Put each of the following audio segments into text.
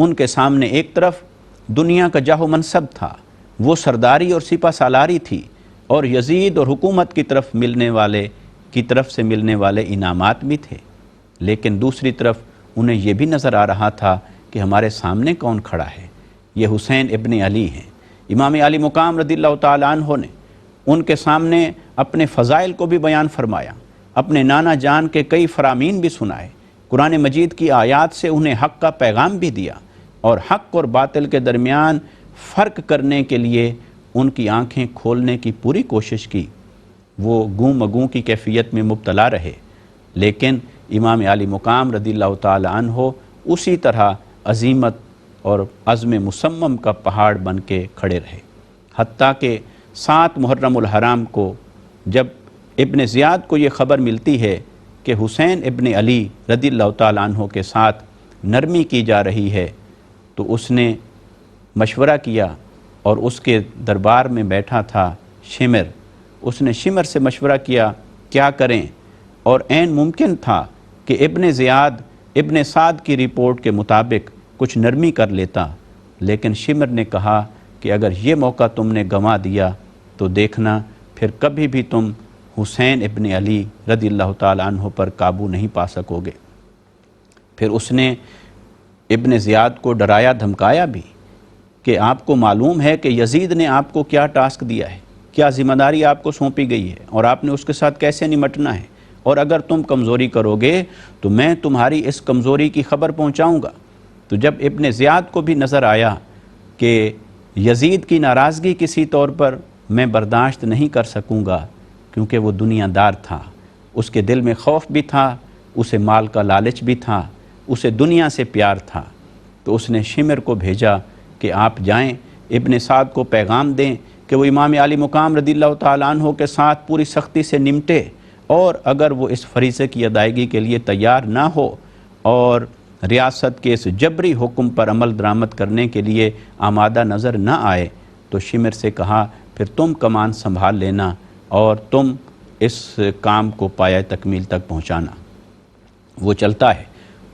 ان کے سامنے ایک طرف دنیا کا جاہ و منصب تھا، وہ سرداری اور سپہ سالاری تھی، اور یزید اور حکومت کی طرف سے ملنے والے انعامات بھی تھے، لیکن دوسری طرف انہیں یہ بھی نظر آ رہا تھا کہ ہمارے سامنے کون کھڑا ہے، یہ حسین ابن علی ہیں۔ امام علی مقام رضی اللہ تعالیٰ عنہ نے ان کے سامنے اپنے فضائل کو بھی بیان فرمایا، اپنے نانا جان کے کئی فرامین بھی سنائے، قرآن مجید کی آیات سے انہیں حق کا پیغام بھی دیا، اور حق اور باطل کے درمیان فرق کرنے کے لیے ان کی آنکھیں کھولنے کی پوری کوشش کی۔ وہ گوں مگوں کی کیفیت میں مبتلا رہے، لیکن امام علی مقام رضی اللہ تعالیٰ عنہ اسی طرح عزیمت اور عزم مصمم کا پہاڑ بن کے کھڑے رہے، حتیٰ کہ 7 محرم الحرام کو جب ابن زیاد کو یہ خبر ملتی ہے کہ حسین ابن علی رضی اللہ تعالیٰ عنہ کے ساتھ نرمی کی جا رہی ہے، تو اس نے مشورہ کیا، اور اس کے دربار میں بیٹھا تھا شمر۔ اس نے شمر سے مشورہ کیا کیا کریں، اور عین ممکن تھا کہ ابن زیاد ابن سعد کی رپورٹ کے مطابق کچھ نرمی کر لیتا، لیکن شمر نے کہا کہ اگر یہ موقع تم نے گنوا دیا تو دیکھنا پھر کبھی بھی تم حسین ابن علی رضی اللہ تعالیٰ عنہ پر قابو نہیں پا سکو گے۔ پھر اس نے ابن زیاد کو ڈرایا دھمکایا بھی کہ آپ کو معلوم ہے کہ یزید نے آپ کو کیا ٹاسک دیا ہے، کیا ذمہ داری آپ کو سونپی گئی ہے، اور آپ نے اس کے ساتھ کیسے نمٹنا ہے، اور اگر تم کمزوری کرو گے تو میں تمہاری اس کمزوری کی خبر پہنچاؤں گا۔ تو جب ابن زیاد کو بھی نظر آیا کہ یزید کی ناراضگی کسی طور پر میں برداشت نہیں کر سکوں گا، کیونکہ وہ دنیا دار تھا، اس کے دل میں خوف بھی تھا، اسے مال کا لالچ بھی تھا، اسے دنیا سے پیار تھا، تو اس نے شمر کو بھیجا کہ آپ جائیں ابن سعد کو پیغام دیں کہ وہ امام علی مقام رضی اللہ تعالیٰ عنہ کے ساتھ پوری سختی سے نمٹے، اور اگر وہ اس فریضے کی ادائیگی کے لیے تیار نہ ہو اور ریاست کے اس جبری حکم پر عمل درآمد کرنے کے لیے آمادہ نظر نہ آئے تو شمر سے کہا پھر تم کمان سنبھال لینا اور تم اس کام کو پایہ تکمیل تک پہنچانا۔ وہ چلتا ہے،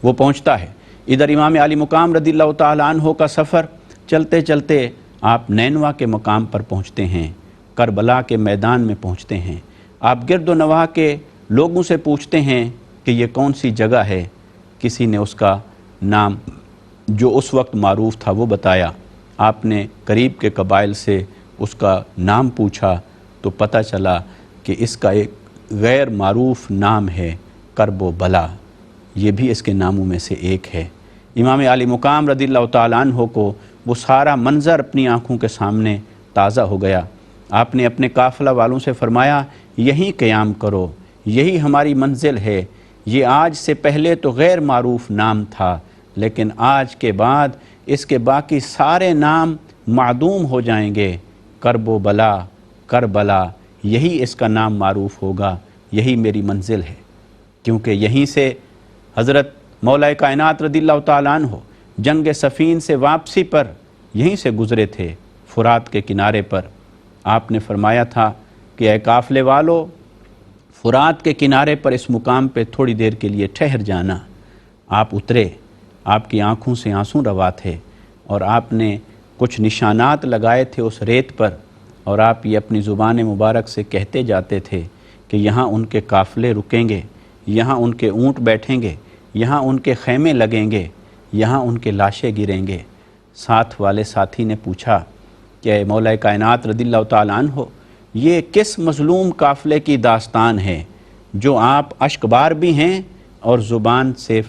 وہ پہنچتا ہے۔ ادھر امام علی مقام رضی اللہ تعالیٰ عنہ کا سفر چلتے چلتے آپ نینوا کے مقام پر پہنچتے ہیں، کربلا کے میدان میں پہنچتے ہیں۔ آپ گرد و نواح کے لوگوں سے پوچھتے ہیں کہ یہ کون سی جگہ ہے، کسی نے اس کا نام جو اس وقت معروف تھا وہ بتایا، آپ نے قریب کے قبائل سے اس کا نام پوچھا تو پتہ چلا کہ اس کا ایک غیر معروف نام ہے کرب و بلا، یہ بھی اس کے ناموں میں سے ایک ہے۔ امام علی مقام رضی اللہ تعالیٰ عنہ کو وہ سارا منظر اپنی آنکھوں کے سامنے تازہ ہو گیا۔ آپ نے اپنے قافلہ والوں سے فرمایا یہیں قیام کرو، یہی ہماری منزل ہے۔ یہ آج سے پہلے تو غیر معروف نام تھا، لیکن آج کے بعد اس کے باقی سارے نام معدوم ہو جائیں گے۔ کرب و بلا، کربلا، یہی اس کا نام معروف ہوگا، یہی میری منزل ہے، کیونکہ یہیں سے حضرت مولا کائنات رضی اللہ تعالیٰ عنہ جنگ صفین سے واپسی پر یہیں سے گزرے تھے، فرات کے کنارے پر۔ آپ نے فرمایا تھا کہ اے قافلے والو، فرات کے کنارے پر اس مقام پہ تھوڑی دیر کے لیے ٹھہر جانا۔ آپ اترے، آپ کی آنکھوں سے آنسو روا تھے، اور آپ نے کچھ نشانات لگائے تھے اس ریت پر، اور آپ یہ اپنی زبان مبارک سے کہتے جاتے تھے کہ یہاں ان کے قافلے رکیں گے، یہاں ان کے اونٹ بیٹھیں گے، یہاں ان کے خیمے لگیں گے، یہاں ان کے لاشیں گریں گے۔ ساتھ والے ساتھی نے پوچھا کہ اے مولا کائنات رضی اللہ تعالیٰ عنہ، یہ کس مظلوم قافلے کی داستان ہے جو آپ اشکبار بھی ہیں اور زبان سے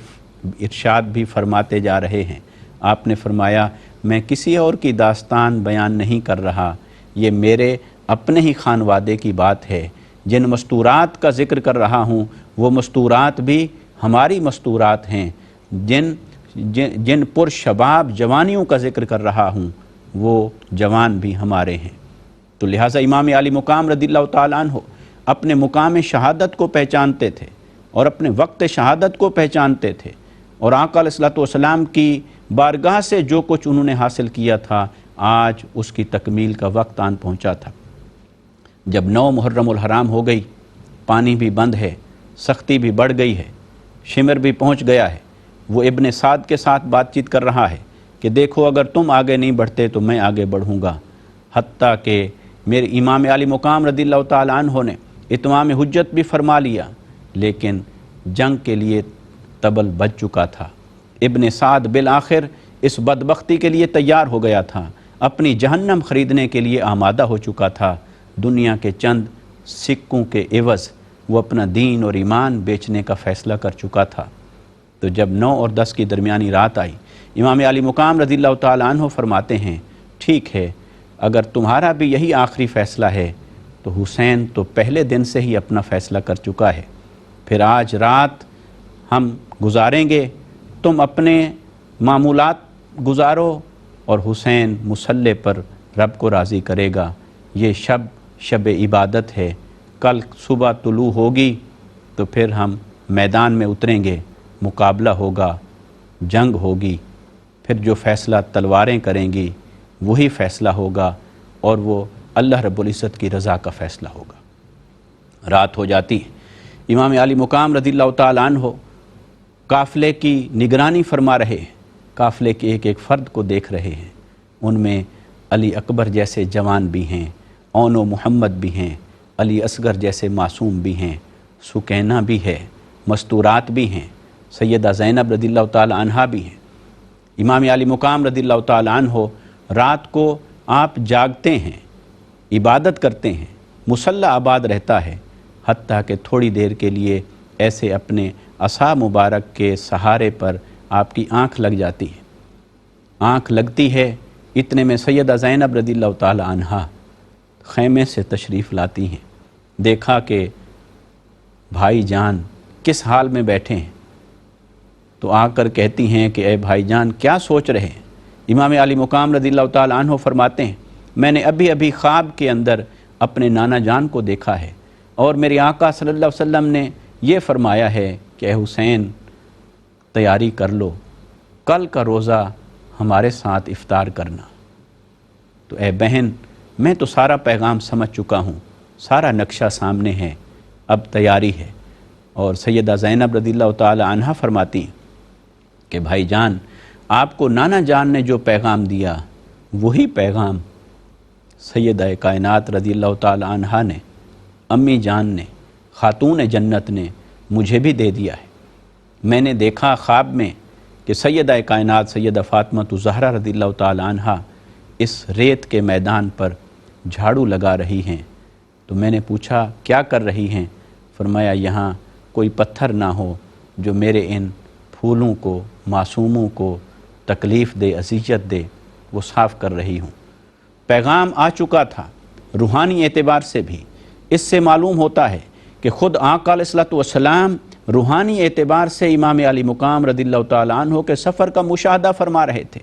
ارشاد بھی فرماتے جا رہے ہیں؟ آپ نے فرمایا میں کسی اور کی داستان بیان نہیں کر رہا، یہ میرے اپنے ہی خانوادے کی بات ہے۔ جن مستورات کا ذکر کر رہا ہوں وہ مستورات بھی ہماری مستورات ہیں، جن پر شباب جوانیوں کا ذکر کر رہا ہوں وہ جوان بھی ہمارے ہیں۔ تو لہٰذا امام علی مقام رضی اللہ تعالیٰ عنہ اپنے مقام شہادت کو پہچانتے تھے اور اپنے وقت شہادت کو پہچانتے تھے، اور آقا علیہ الصلوۃ والسلام کی بارگاہ سے جو کچھ انہوں نے حاصل کیا تھا آج اس کی تکمیل کا وقت آن پہنچا تھا۔ جب 9 محرم الحرام ہو گئی، پانی بھی بند ہے، سختی بھی بڑھ گئی ہے، شمر بھی پہنچ گیا ہے، وہ ابن سعد کے ساتھ بات چیت کر رہا ہے، کہ دیکھو اگر تم آگے نہیں بڑھتے تو میں آگے بڑھوں گا، حتیٰ کہ میرے امام علی مقام رضی اللہ تعالیٰ عنہ نے اتمام حجت بھی فرما لیا، لیکن جنگ کے لیے تبل بج چکا تھا۔ ابن سعد بالآخر اس بدبختی کے لیے تیار ہو گیا تھا، اپنی جہنم خریدنے کے لیے آمادہ ہو چکا تھا۔ دنیا کے چند سکوں کے عوض وہ اپنا دین اور ایمان بیچنے کا فیصلہ کر چکا تھا۔ تو جب 9 اور 10 کی درمیانی رات آئی، امام علی مقام رضی اللہ تعالیٰ عنہ فرماتے ہیں، ٹھیک ہے، اگر تمہارا بھی یہی آخری فیصلہ ہے تو حسین تو پہلے دن سے ہی اپنا فیصلہ کر چکا ہے، پھر آج رات ہم گزاریں گے، تم اپنے معمولات گزارو اور حسین مصلی پر رب کو راضی کرے گا۔ یہ شب عبادت ہے، کل صبح طلوع ہوگی تو پھر ہم میدان میں اتریں گے، مقابلہ ہوگا، جنگ ہوگی، پھر جو فیصلہ تلواریں کریں گی وہی فیصلہ ہوگا اور وہ اللہ رب العزت کی رضا کا فیصلہ ہوگا۔ رات ہو جاتی ہے، امام علی مقام رضی اللہ تعالیٰ عنہ قافلے کی نگرانی فرما رہے ہیں، قافلے کے ایک ایک فرد کو دیکھ رہے ہیں، ان میں علی اکبر جیسے جوان بھی ہیں، اون و محمد بھی ہیں، علی اصغر جیسے معصوم بھی ہیں، سکینہ بھی ہے، مستورات بھی ہیں، سیدہ زینب رضی اللہ تعالیٰ عنہا بھی ہیں۔ امام علی مقام رضی اللہ تعالیٰ عنہ رات کو آپ جاگتے ہیں، عبادت کرتے ہیں، مصلی آباد رہتا ہے، حتیٰ کہ تھوڑی دیر کے لیے ایسے اپنے عصا مبارک کے سہارے پر آپ کی آنکھ لگ جاتی ہے۔ آنکھ لگتی ہے، اتنے میں سیدہ زینب رضی اللہ تعالیٰ عنہا خیمے سے تشریف لاتی ہیں، دیکھا کہ بھائی جان کس حال میں بیٹھے ہیں، تو آ کر کہتی ہیں کہ اے بھائی جان کیا سوچ رہے ہیں؟ امام علی مقام رضی اللہ تعالیٰ عنہ فرماتے ہیں، میں نے ابھی خواب کے اندر اپنے نانا جان کو دیکھا ہے اور میرے آقا صلی اللہ علیہ وسلم نے یہ فرمایا ہے کہ اے حسین تیاری کر لو، کل کا روزہ ہمارے ساتھ افطار کرنا۔ تو اے بہن میں تو سارا پیغام سمجھ چکا ہوں، سارا نقشہ سامنے ہے، اب تیاری ہے۔ اور سیدہ زینب رضی اللہ تعالی عنہا فرماتی ہیں کہ بھائی جان آپ کو نانا جان نے جو پیغام دیا وہی پیغام سیدہ کائنات رضی اللہ تعالی عنہا نے، امی جان نے، خاتون جنت نے مجھے بھی دے دیا ہے۔ میں نے دیکھا خواب میں کہ سیدہ کائنات سیدہ فاطمہ الزہرا رضی اللہ تعالی عنہا اس ریت کے میدان پر جھاڑو لگا رہی ہیں، تو میں نے پوچھا کیا کر رہی ہیں؟ فرمایا یہاں کوئی پتھر نہ ہو جو میرے ان پھولوں کو، معصوموں کو تکلیف دے، اذیت دے، وہ صاف کر رہی ہوں۔ پیغام آ چکا تھا روحانی اعتبار سے بھی۔ اس سے معلوم ہوتا ہے کہ خود آقا علیہ الصلوۃ والسلام روحانی اعتبار سے امام علی مقام رضی اللہ تعالیٰ عنہ کے سفر کا مشاہدہ فرما رہے تھے۔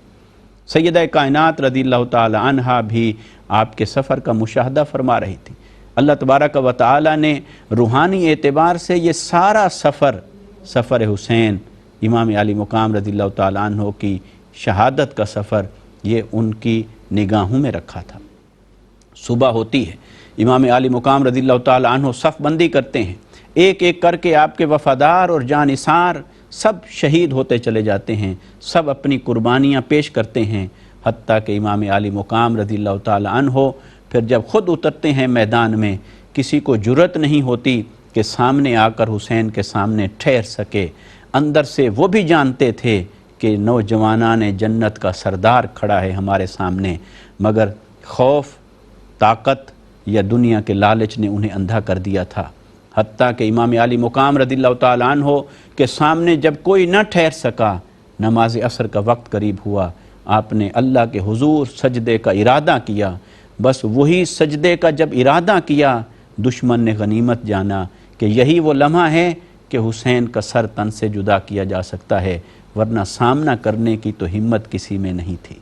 سیدہ کائنات رضی اللہ تعالیٰ عنہا بھی آپ کے سفر کا مشاہدہ فرما رہی تھی۔ اللہ تبارک و تعالیٰ نے روحانی اعتبار سے یہ سارا سفر حسین، امام علی مقام رضی اللہ تعالیٰ عنہ کی شہادت کا سفر، یہ ان کی نگاہوں میں رکھا تھا۔ صبح ہوتی ہے، امام علی مقام رضی اللہ تعالیٰ عنہ صف بندی کرتے ہیں، ایک ایک کر کے آپ کے وفادار اور جانثار سب شہید ہوتے چلے جاتے ہیں، سب اپنی قربانیاں پیش کرتے ہیں، حتیٰ کہ امام علی مقام رضی اللہ تعالیٰ عنہ پھر جب خود اترتے ہیں میدان میں، کسی کو جرأت نہیں ہوتی کہ سامنے آ کر حسین کے سامنے ٹھہر سکے۔ اندر سے وہ بھی جانتے تھے کہ نوجوانان جنت کا سردار کھڑا ہے ہمارے سامنے، مگر خوف، طاقت یا دنیا کے لالچ نے انہیں اندھا کر دیا تھا۔ حتیٰ کہ امام علی مقام رضی اللہ تعالیٰ عنہ کے سامنے جب کوئی نہ ٹھہر سکا، نماز عصر کا وقت قریب ہوا، آپ نے اللہ کے حضور سجدے کا ارادہ کیا۔ بس وہی سجدے کا جب ارادہ کیا، دشمن نے غنیمت جانا کہ یہی وہ لمحہ ہے کہ حسین کا سر تن سے جدا کیا جا سکتا ہے، ورنہ سامنا کرنے کی تو ہمت کسی میں نہیں تھی۔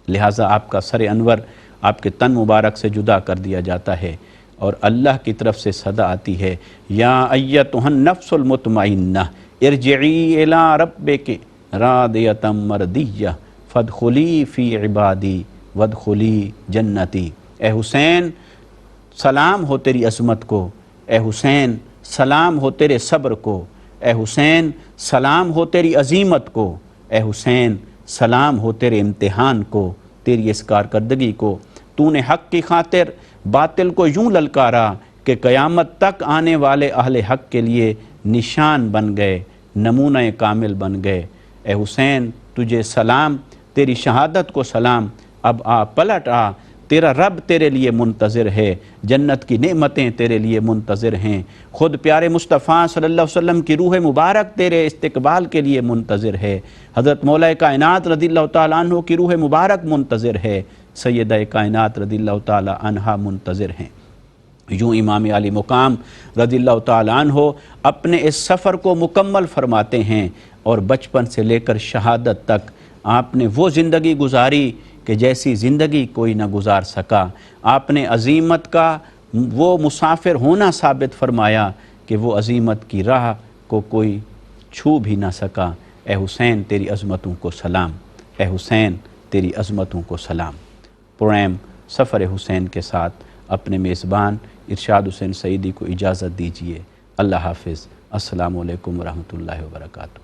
لہٰذا آپ کا سر انور آپ کے تن مبارک سے جدا کر دیا جاتا ہے، اور اللہ کی طرف سے صدا آتی ہے، یا ایتھا النفس المطمئنہ ارجعی الی ربک راضیۃ مرضیہ فادخلی فی عبادی وادخلی جنتی۔ اے حسین سلام ہو تیری عظمت کو، اے حسین سلام ہو تیرے صبر کو، اے حسین سلام ہو تیری عظیمت کو، اے حسین سلام ہو تیرے امتحان کو، تیری اس کارکردگی کو۔ تو نے حق کی خاطر باطل کو یوں للکارا کہ قیامت تک آنے والے اہل حق کے لیے نشان بن گئے، نمونہ کامل بن گئے۔ اے حسین تجھے سلام، تیری شہادت کو سلام، اب آ پلٹ آ، تیرا رب تیرے لیے منتظر ہے، جنت کی نعمتیں تیرے لیے منتظر ہیں، خود پیارے مصطفیٰ صلی اللہ علیہ وسلم کی روح مبارک تیرے استقبال کے لیے منتظر ہے، حضرت مولا کائنات رضی اللہ تعالیٰ عنہ کی روح مبارک منتظر ہے، سیدہ کائنات رضی اللہ تعالیٰ عنہا منتظر ہیں۔ یوں امام علی مقام رضی اللہ تعالیٰ عنہ اپنے اس سفر کو مکمل فرماتے ہیں، اور بچپن سے لے کر شہادت تک آپ نے وہ زندگی گزاری کہ جیسی زندگی کوئی نہ گزار سکا۔ آپ نے عظیمت کا وہ مسافر ہونا ثابت فرمایا کہ وہ عظیمت کی راہ کو کوئی چھو بھی نہ سکا۔ اے حسین تیری عظمتوں کو سلام، اے حسین تیری عظمتوں کو سلام۔ پروگرام سفر حسین کے ساتھ اپنے میزبان ارشاد حسین سعیدی کو اجازت دیجیے۔ اللہ حافظ۔ السلام علیکم ورحمۃ اللہ وبرکاتہ۔